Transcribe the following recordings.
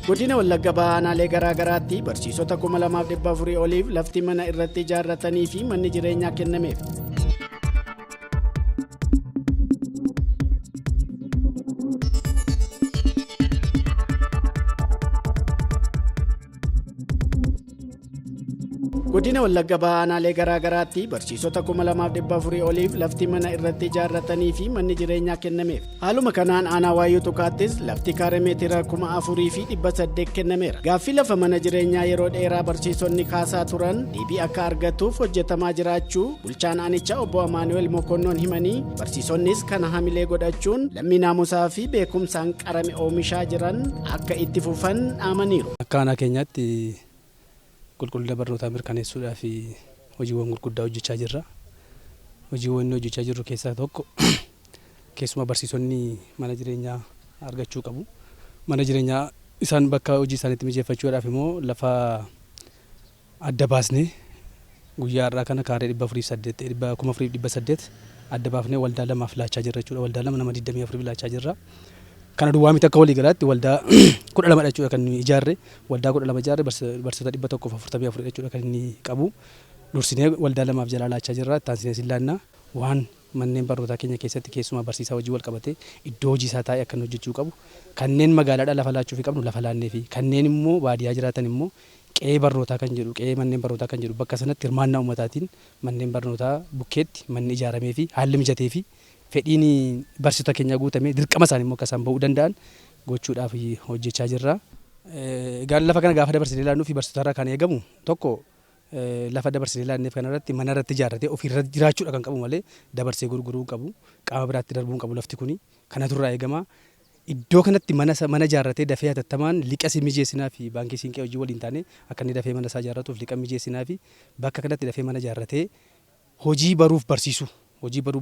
Godina Wallagga Baanaalee garaagaraatti barsiisota 2400 oliif lafti mana irratti ijaarratanii fi manni jireenyaa kennameef. Godina Wallagga Baanaalee garaagaraatti barsiisota 2400 oliif lafti mana irratti ijaarratanii fi manni jireenyaa kennameef. Haaluma kanaan aanaa Waayyuu Tuqaattis lafti kaaree meetira 4800 kennameera. Gaaffii lafa mana jireenyaa yeroo dheeraa barsiisonni kaasaa turan deebii akka argatuuf hojjetamaa jiraachuu bulchaan aanichaa obbo Amaanuel Mokonnoon himanii barsiisonnis kana hamilee godhachuun lammii naamusaa fi beekumsaan qarame oomishaa jiran akka itti fufan dhaamaniiru. Akka aanaa keenyaatti qulqullina barnootaa mirkaneessuudhaaf hojiiwwan gurguddaa hojjechaa jirra. Hojiiwwan hojjechaa jirru keessaa tokko keessumaa barsiisonni mana jireenyaa argachuu qabu. Mana jireenyaa isaan bakka hojii isaaniitti mijeeffachuudhaaf immoo lafa adda baasnee guyyaa har'aa kana kaaree 4,800 adda baafnee waldaa lamaaf laachaa jirra jechuudha. Waldaa lama nama 24 laachaa jirra. Kana duwwaa miti akka walii galaatti waldaa 12 jechuudha kan ijaarre. Waldaa 12 ijaarre barsiisota 144 jechuudha kan inni qabu. Dursinee waldaa lamaaf jalaa laachaa jirra. Taansinee sillaannaa waan manneen barnootaa keenya keessatti keessumaa barsiisaa hojii wal qabate iddoo hojii isaa taa'ee akka hojjechuu qabu. Kanneen magaalaadhaa lafa laachuu qabnu lafa laannee fi kanneen immoo baadiyyaa jiraatan immoo qe'ee barnootaa kan jedhu qe'ee manneen barnootaa kan jedhu bakka sanatti hirmaannaa uummataatiin manneen barnootaa bukkeetti manni ijaaramee fi haalli mijatee fi fedhiin barsiisota keenya guutamee dirqama isaanii immoo akka isaan ba'uu danda'an gochuudhaaf hojjechaa jirra. Egaan lafa kana gaafa dabarsinee ilaalluu fi barsiisota irraa kan eegamu tokko lafa dabarsinee ilaalleef kanarratti mana irratti ijaarratee ofirratti jiraachuudha kan qabu malee dabarsee gurguruu qabu qaama biraatti darbuu qabu lafti kuni kanatu irraa eegama. Iddoo kanatti mana ijaarratee dafee hatattamaan liqa si mijeessinaa fi baankii siinqee hojii waliin taane akka inni dafee mana isaa ijaarratuuf liqa mijeessinaa fi bakka kanatti dafee mana ijaarratee hojii baruuf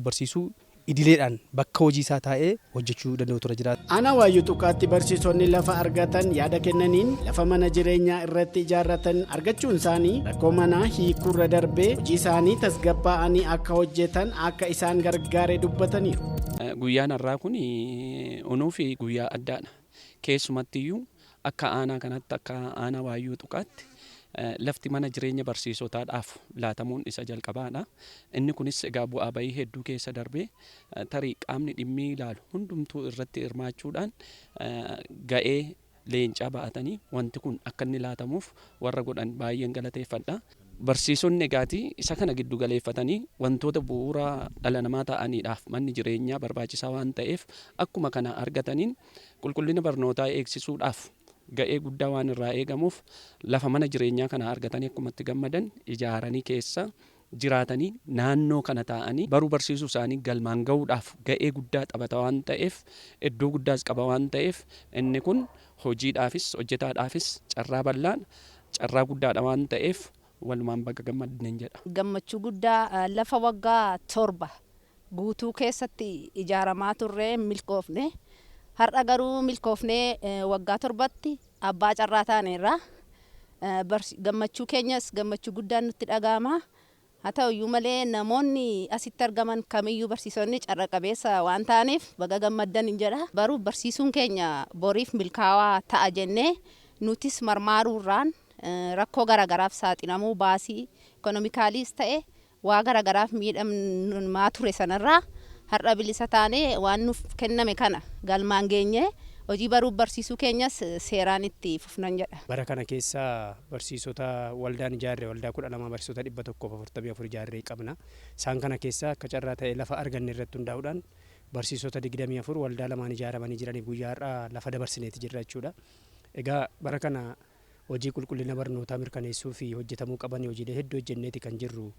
barsiisuu idileedhaan bakka hojii isaa taa'ee hojjechuu danda'u tura jiraata. Aanaa Waayyuu Tuqaatti barsiisonni lafa argatan yaada kennaniin lafa mana jireenyaa irratti ijaarratan argachuun isaanii rakkoo manaa hiikuurra darbee hojii isaanii tasgabbaa'anii akka hojjetan akka isaan gargaaree dubbataniiru. Guyyaan har'aa kun unuuf guyyaa addaadha. Keessumattiyyuu akka aanaa kanatti akka aanaa Waayyuu Tuqaatti lafti mana jireenya barsiisotaadhaaf laatamuun isa jalqabaadha. Inni kunis egaa bu'aa bahii hedduu keessa darbee tarii qaamni dhimmi ilaalu hundumtuu irratti hirmaachuudhaan ga'ee leencaa ba'atanii wanti kun akka inni laatamuuf warra godhan baay'een galateeffadha. Barsiisonni egaati isa kana giddu galeeffatanii wantoota bu'uura dhala namaa ta'aniidhaaf manni jireenyaa barbaachisaa waan ta'eef akkuma kana argataniin qulqullina barnootaa eegsisuudhaaf ga'ee guddaa waan irraa eegamuuf lafa mana jireenyaa kana argatanii akkumatti gammadan ijaaranii keessa jiraatanii naannoo kana taa'anii baruu barsiisuu isaanii galmaan ga'uudhaaf ga'ee guddaa taphata waan ta'eef iddoo guddaas qaba waan ta'eef inni kun hojiidhaafis hojjetaadhaafis carraa bal'aan carraa guddaadha waan ta'eef walumaan bakka gammadneen jedha. Gammachuu guddaa lafa waggaa 7 guutuu keessatti ijaaramaa turre milkoofne. Har'a garuu milkoofnee waggaa 7tti abbaa carraa taaneerra. Gammachuu keenyas gammachuu guddaan nutti dhaga'ama. Haa ta'uyyuu malee namoonni asitti argaman kamiyyuu barsiisonni carra qabeessa waan ta'aniif baga gammaddan hin jedha. Baruu barsiisuun keenya boriif milkaa'aa ta'a jennee nutis marmaaruurraan rakkoo garagaraaf saaxilamuu baasii ekonomikaaliis ta'e waa garagaraaf miidhamaa ture sanarraa har'a bilisa taanee waan nuuf kenname kana galmaan geenye hojii baruuf barsiisuu keenyas seeraan itti fufnan jedha. Bara kana keessa barsiisota waldaan ijaarre waldaa 12 barsiisota 144 ijaarree qabna. Isaan kana keessa akka carraa ta'e lafa arganne irratti hundaa'uudhaan barsiisota 24 waldaa lamaan ijaaramanii jiraniif guyyaa har'aa lafa dabarsineeti jirra jechuudha. Egaa bara kana hojii qulqullina barnootaa mirkaneessuu fi hojjetamuu qaban hojiilee hedduu hojjenneeti kan jirru.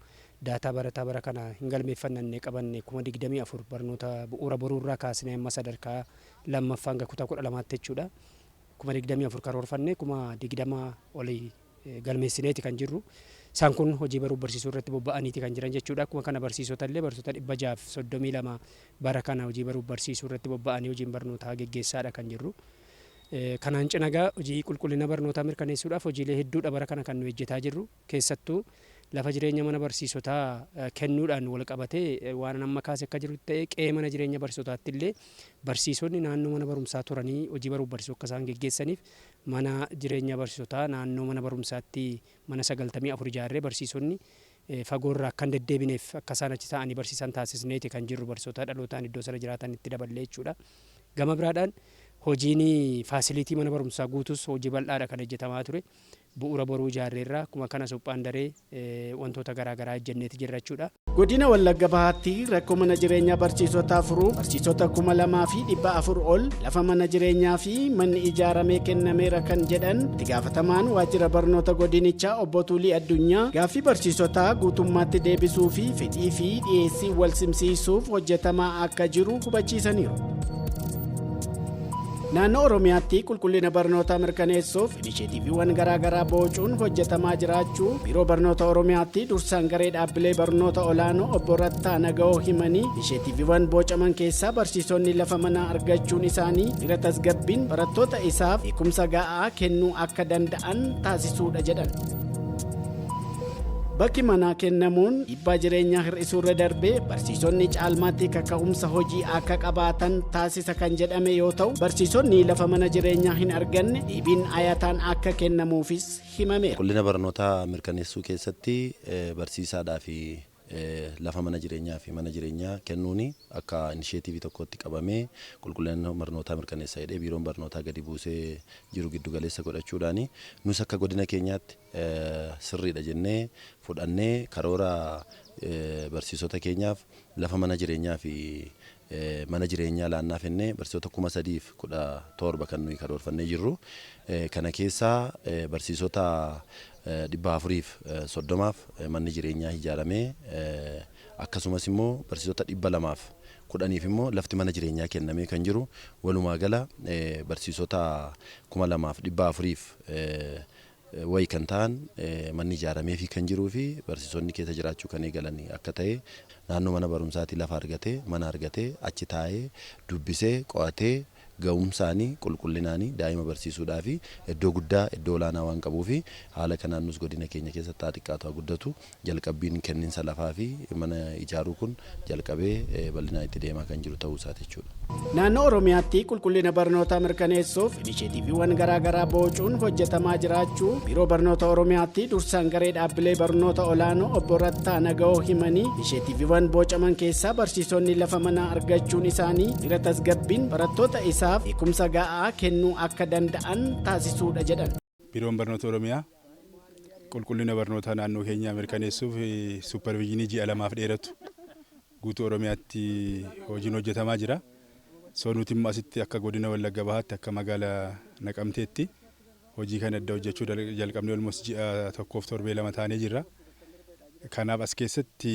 Daataa barataa bara kana hin galmeeffannee qabanne 24 barnoota bu'uura boruurraa kaasnee amma sadarkaa lammaffaan kutaa 12tti jechuudha. 24 karoorfanne 20 olii galmeessineeti kan jirru. Isaan kun hojii baruuf barsiisuu irratti bobba'aniiti kan jiran jechuudha. Akkuma kana barsiisota illee barsiisota 632 bara kana hojii baruuf barsiisuu irratti bobba'anii hojiin barnootaa geggeessaadha kan jirru. Kanaan cinagaa hojii qulqullina barnootaa mirkaneessuudhaaf hojiilee hedduudha bara kana kan nu hojjetaa jirru. Keessattuu lafa jireenya mana barsiisotaa kennuudhaan wal qabatee waan amma kaase akka jiru ta'ee qe'ee mana jireenya barsiisotaatti illee barsiisonni naannoo mana barumsaa turanii hojii baruuf barsiisuu akka isaan geggeessaniif mana jireenya barsiisotaa naannoo mana barumsaatti mana 94 ijaarree barsiisonni fagoorraa akka hin deddeebineef akka isaan achi ta'anii barsiisan taasisneeti kan jirru barsiisota dhalootaan iddoo sana jiraatan itti daballee jechuudha. Gama biraadhaan hojiin faasilitii mana barumsaa guutus hojii bal'aadha kan hojjetamaa ture. Bu'uura boruu ijaarreerraa akkuma kana suphaan daree wantoota garaagaraa hojjenneeti jirra jechuudha. Godina Wallagga Bahaatti rakkoo mana jireenyaa barsiisotaa furuu barsiisota 2,400 ol lafa mana jireenyaa fi manni ijaaramee kennameera kan jedhan itti gaafatamaan waajjira barnoota godinichaa obbo Tuulii Addunyaa gaaffii barsiisotaa guutummaatti deebisuu fi fedhii fi dhiyeessii wal simsiisuuf hojjetamaa akka jiru hubachiisaniiru. Naannoo Oromiyaatti qulqullina barnootaa mirkaneessuuf inisheetiiviiwwan garaagaraa boocuun hojjetamaa jiraachuu Biiroo Barnoota Oromiyaatti dursaan garee dhaabbilee barnoota olaanoo obbo Rattaa Naga'oo himanii inisheetiiviiwwan boocaman keessaa barsiisonni lafa manaa argachuun isaanii bira tasgabbiin barattoota isaaf eegumsa ga'aa kennuu akka danda'an taasisuudha jedhan. Bakki manaa kennamuun dhiibbaa jireenyaa hir'isuurra darbee barsiisonni caalmaatti kaka'umsa hojii akka qabaatan taasisa kan jedhame yoo ta'u barsiisonni lafa mana jireenyaa hin arganne deebiin ayataan akka kennamuufis himameera. Qulqullina barnootaa mirkaneessuu keessatti barsiisaadhaa fi lafa mana jireenyaa kennuun akka inisheetiivii tokkotti qabamee qulqullina barnootaa mirkaneessa jedhee biiroon barnootaa gadi buusee jiru giddu galeessa godhachuudhaan nus akka godina keenyaatti sirriidha jennee fudhannee karoora barsiisota keenyaaf lafa mana jireenyaa fi mana jireenyaa laannaa fennee barsiisota 3,017 kan nuyi karoorfannee jirru. Kana keessaa barsiisota 430 manni jireenyaa ijaaramee akkasumas immoo barsiisota 210 immoo lafti mana jireenyaa kennamee kan jiru. Walumaa gala barsiisota 2,400 wayi kan ta'an manni ijaaramee fi kan jiruu fi barsiisonni keessa jiraachuu kan eegalan akka ta'e naannoo mana barumsaatti lafa argatee mana argatee achi taa'ee dubbisee qo'atee ga'umsaanii qulqullinaanii daa'ima barsiisuudhaa fi iddoo guddaa iddoo olaanaa waan qabuu fi haala kanaan nus godina keenya keessatti xiqqaatu guddatu jalqabbiin kenniinsa lafaa fi mana ijaaruu kun jalqabee bal'inaan itti deemaa kan jiru ta'uu isaati jechuudha. Naannoo Oromiyaatti qulqullina barnootaa mirkaneessuuf inisheetiiviiwwan garaagaraa boocuun hojjetamaa jiraachuu Biiroo Barnoota Oromiyaatti dursaan garee dhaabbilee barnoota olaanoo obbo Rattaa Naga'oo himanii inisheetiiviiwwan boocaman keessaa barsiisonni lafa manaa argachuun isaanii bira tasgabbiin barattoota isaaf eegumsa ga'aa kennuu akka danda'an taasisuudha jedhan. Biiroon Barnoota Oromiyaa qulqullina barnootaa naannoo keenyaa mirkaneessuuf superviizinii ji'a 2 dheeratu guutuu Oromiyaatti hojiin hojjetamaa jira. Nuti immoo asitti akka godina Wallagga Bahaatti akka magaalaa Naqamteetti hojii kana adda hojjechuu jalqabnee olmos ji'a 1 torbee 2 taanee jirra. Kanaaf as keessatti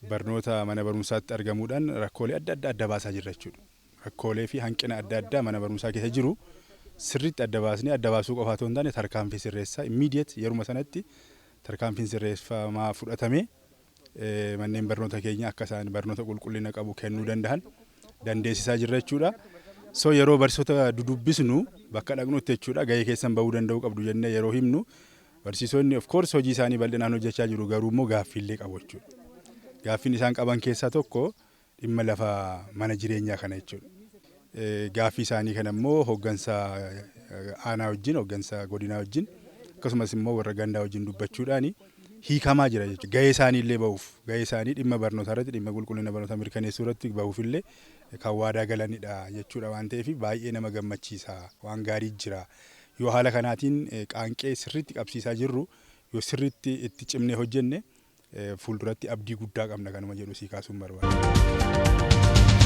barnoota mana barumsaatti argamuudhaan rakkoolee adda baasaa jirra jechuudha. Rakkoolee fi hanqina adda mana barumsaa keessa jiru sirriitti adda baasuu qofa otoo hin taane tarkaanfii sirreessaa immediate yeruma sanatti tarkaanfiin sirreeffamaa fudhatamee manneen barnoota keenya akka isaan barnoota qulqullina qabu kennuu danda'an dandeessisaa jirra jechuudha. Yeroo barsiisota dudubbisnu bakka dhaqnutti jechuudha gahee keessan bahuu danda'uu qabdu jennee yeroo himnu barsiisonni of course hojii isaanii bal'inaan hojjechaa jiru garuu immoo gaaffiillee qabu jechuudha. Gaaffiin isaan qaban keessaa tokko dhimma lafa mana jireenyaa kana jechuudha. Gaaffii isaanii kana immoo hooggansa aanaa wajjin hooggansa godinaa wajjin akkasumas immoo warra gandaa wajjin dubbachuudhaan hiikamaa jira jechuudha. Gahee isaanii illee bahuuf gahee isaanii dhimma barnootaa irratti dhimma qulqullina barnootaa mirkaneessuu irratti bahuuf illee kan waadaa galanidha jechuudha waan ta'eef baay'ee nama gammachiisa waan gaarii jira. Yoo haala kanaatiin qaanqee sirriitti qabsiisaa jirru yoo sirriitti itti cimnee hojjenne fuulduratti abdii guddaa qabna kanuma jedhu sii kaasuun barbaada.